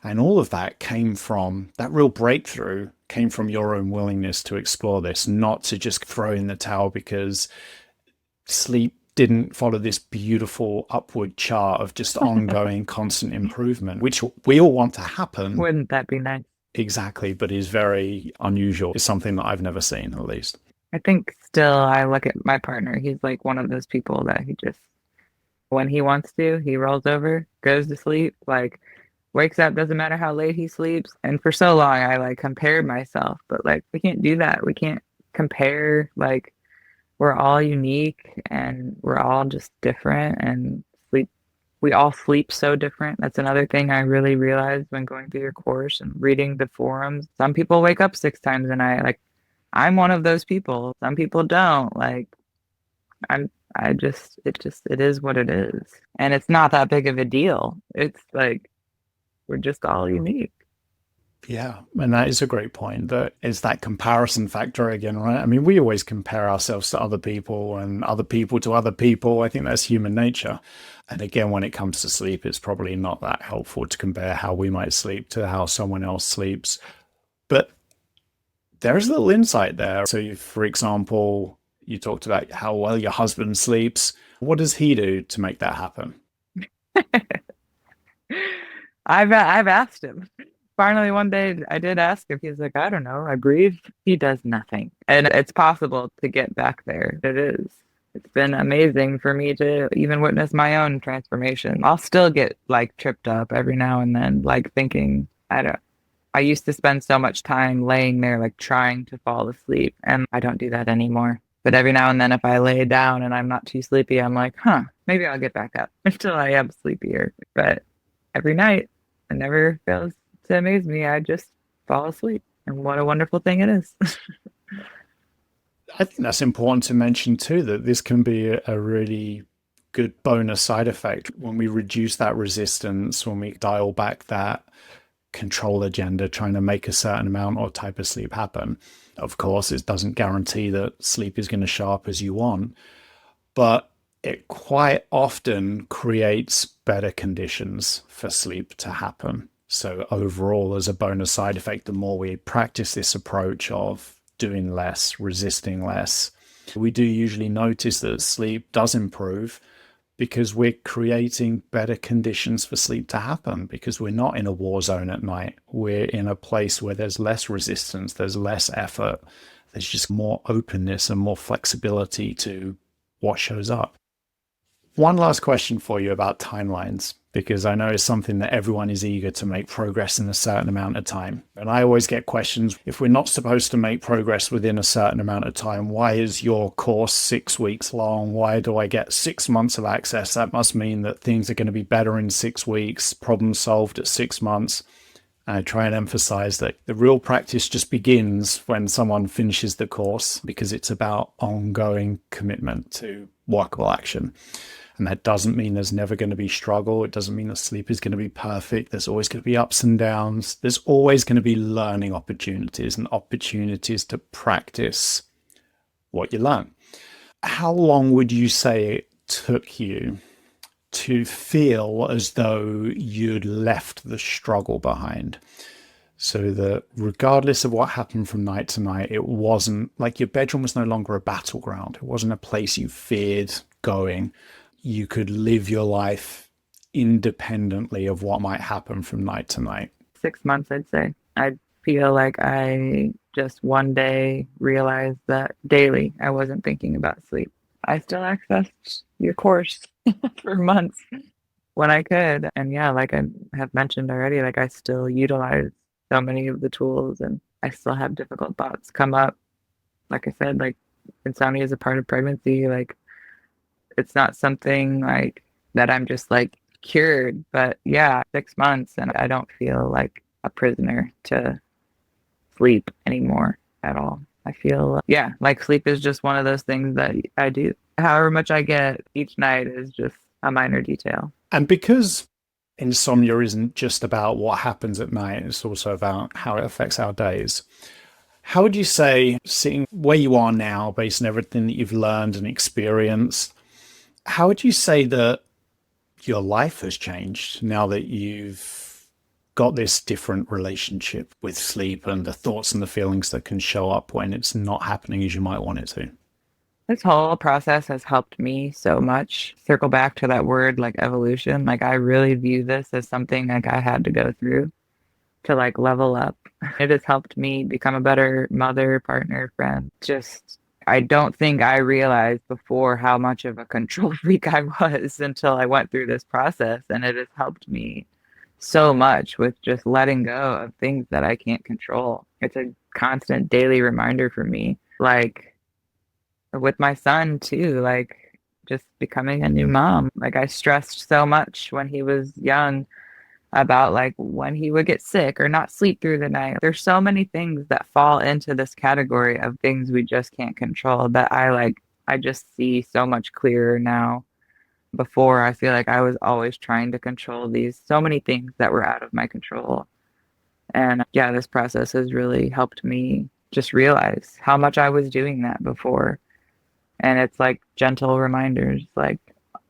And all of that came from that real breakthrough, came from your own willingness to explore this, not to just throw in the towel because sleep didn't follow this beautiful upward chart of just ongoing constant improvement, which we all want to happen. Wouldn't that be nice? Exactly, but is very unusual. It's something that I've never seen, at least. I think still I look at my partner, he's like one of those people that he just, when he wants to, he rolls over, goes to sleep, like wakes up, doesn't matter how late he sleeps. And for so long I like compared myself, but like we can't do that. We can't compare. Like we're all unique and we're all just different, and we all sleep so different. That's another thing I really realized when going through your course and reading the forums. Some people wake up 6 times a night. Like I'm one of those people. Some people don't. Like it is what it is. And it's not that big of a deal. It's like we're just all unique. Yeah, and that is a great point. That is that comparison factor again, right? I mean, we always compare ourselves to other people and other people to other people. I think that's human nature. And again, when it comes to sleep, it's probably not that helpful to compare how we might sleep to how someone else sleeps. But there's a little insight there. So, for example, you talked about how well your husband sleeps. What does he do to make that happen? I've asked him. Finally, one day I did ask him. He's like, I don't know. I breathe. He does nothing. And it's possible to get back there. It is. It's been amazing for me to even witness my own transformation. I'll still get like tripped up every now and then, like thinking, I used to spend so much time laying there, like trying to fall asleep, and I don't do that anymore. But every now and then, if I lay down and I'm not too sleepy, I'm like, maybe I'll get back up until I am sleepier. But every night, it never fails to amaze me. I just fall asleep. And what a wonderful thing it is. I think that's important to mention too, that this can be a really good bonus side effect when we reduce that resistance, when we dial back that control agenda, trying to make a certain amount or type of sleep happen. Of course, it doesn't guarantee that sleep is going to show up as you want, but it quite often creates better conditions for sleep to happen. So overall, as a bonus side effect, the more we practice this approach of doing less, resisting less, we do usually notice that sleep does improve, because we're creating better conditions for sleep to happen, because we're not in a war zone at night. We're in a place where there's less resistance, there's less effort, there's just more openness and more flexibility to what shows up. One last question for you about timelines, because I know it's something that everyone is eager to make progress in a certain amount of time. And I always get questions, if we're not supposed to make progress within a certain amount of time, why is your course 6 weeks long? Why do I get 6 months of access? That must mean that things are going to be better in 6 weeks, problem solved at 6 months. And I try and emphasize that the real practice just begins when someone finishes the course, because it's about ongoing commitment to workable action. And that doesn't mean there's never going to be struggle. It doesn't mean that sleep is going to be perfect. There's always going to be ups and downs. There's always going to be learning opportunities and opportunities to practice what you learn. How long would you say it took you to feel as though you'd left the struggle behind? So that regardless of what happened from night to night, it wasn't like your bedroom was no longer a battleground. It wasn't a place you feared going. You could live your life independently of what might happen from night to night. 6 months, I'd say. I feel like I just one day realized that daily I wasn't thinking about sleep. I still accessed your course for months when I could. And yeah, like I have mentioned already, like I still utilize so many of the tools, and I still have difficult thoughts come up. Like I said, like insomnia is a part of pregnancy. Like it's not something like that I'm just like cured, but yeah, 6 months and I don't feel like a prisoner to sleep anymore at all. I feel, yeah, like sleep is just one of those things that I do. However much I get each night is just a minor detail. And because insomnia isn't just about what happens at night, it's also about how it affects our days. How would you say, sitting where you are now, based on everything that you've learned and experienced, how would you say that your life has changed now that you've got this different relationship with sleep and the thoughts and the feelings that can show up when it's not happening as you might want it to? This whole process has helped me so much. Circle back to that word like evolution. Like I really view this as something like I had to go through to like level up. It has helped me become a better mother, partner, friend. Just I don't think I realized before how much of a control freak I was until I went through this process. And it has helped me so much with just letting go of things that I can't control. It's a constant daily reminder for me. Like with my son too, like just becoming a new mom. Like I stressed so much when he was young about like when he would get sick or not sleep through the night. There's so many things that fall into this category of things we just can't control that I just see so much clearer now. Before, I feel like I was always trying to control these so many things that were out of my control. And yeah, this process has really helped me just realize how much I was doing that before. And it's like gentle reminders like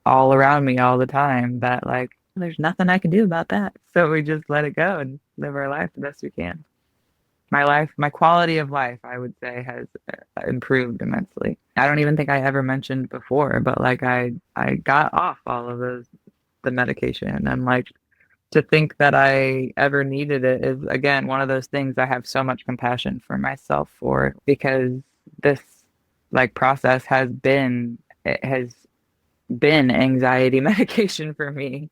all around me all the time that like there's nothing I can do about that. So we just let it go and live our life the best we can. My quality of life, I would say, has improved immensely. I don't even think I ever mentioned before, but like I got off all of the medication, and like to think that I ever needed it is again one of those things I have so much compassion for myself for, because this like process has been anxiety medication for me,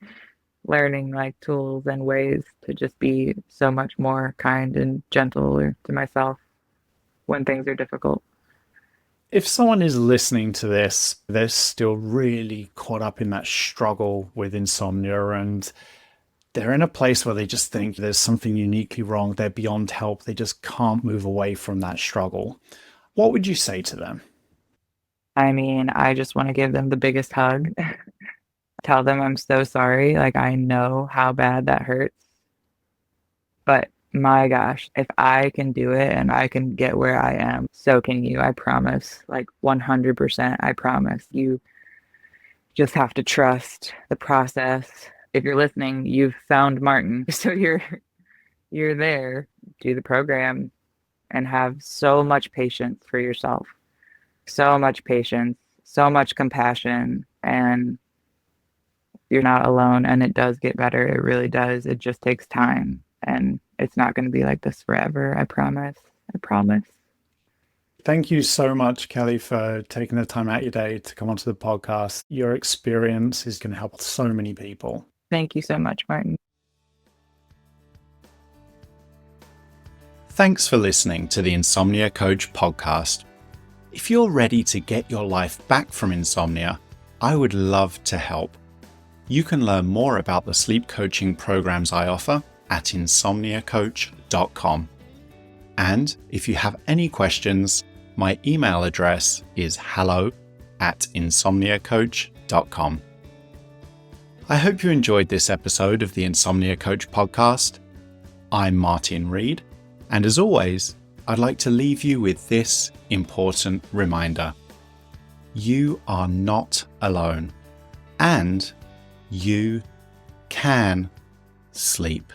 learning like tools and ways to just be so much more kind and gentle to myself when things are difficult. If someone is listening to this, they're still really caught up in that struggle with insomnia, and they're in a place where they just think there's something uniquely wrong, they're beyond help, they just can't move away from that struggle, what would you say to them? I mean, I just want to give them the biggest hug, tell them I'm so sorry. Like, I know how bad that hurts, but my gosh, if I can do it and I can get where I am, so can you. I promise. Like 100%, I promise. You just have to trust the process. If you're listening, you've found Martin. So you're there. Do the program and have so much patience for yourself. So much patience, so much compassion, and you're not alone, and it does get better. It really does. It just takes time, and it's not going to be like this forever. I promise. I promise. Thank you so much, Kelly, for taking the time out your day to come onto the podcast. Your experience is going to help so many people. Thank you so much, Martin. Thanks for listening to the Insomnia Coach podcast. If you're ready to get your life back from insomnia, I would love to help. You can learn more about the sleep coaching programs I offer at insomniacoach.com. And if you have any questions, my email address is hello@insomniacoach.com. I hope you enjoyed this episode of the Insomnia Coach podcast. I'm Martin Reed, and as always, I'd like to leave you with this important reminder. You are not alone, and you can sleep.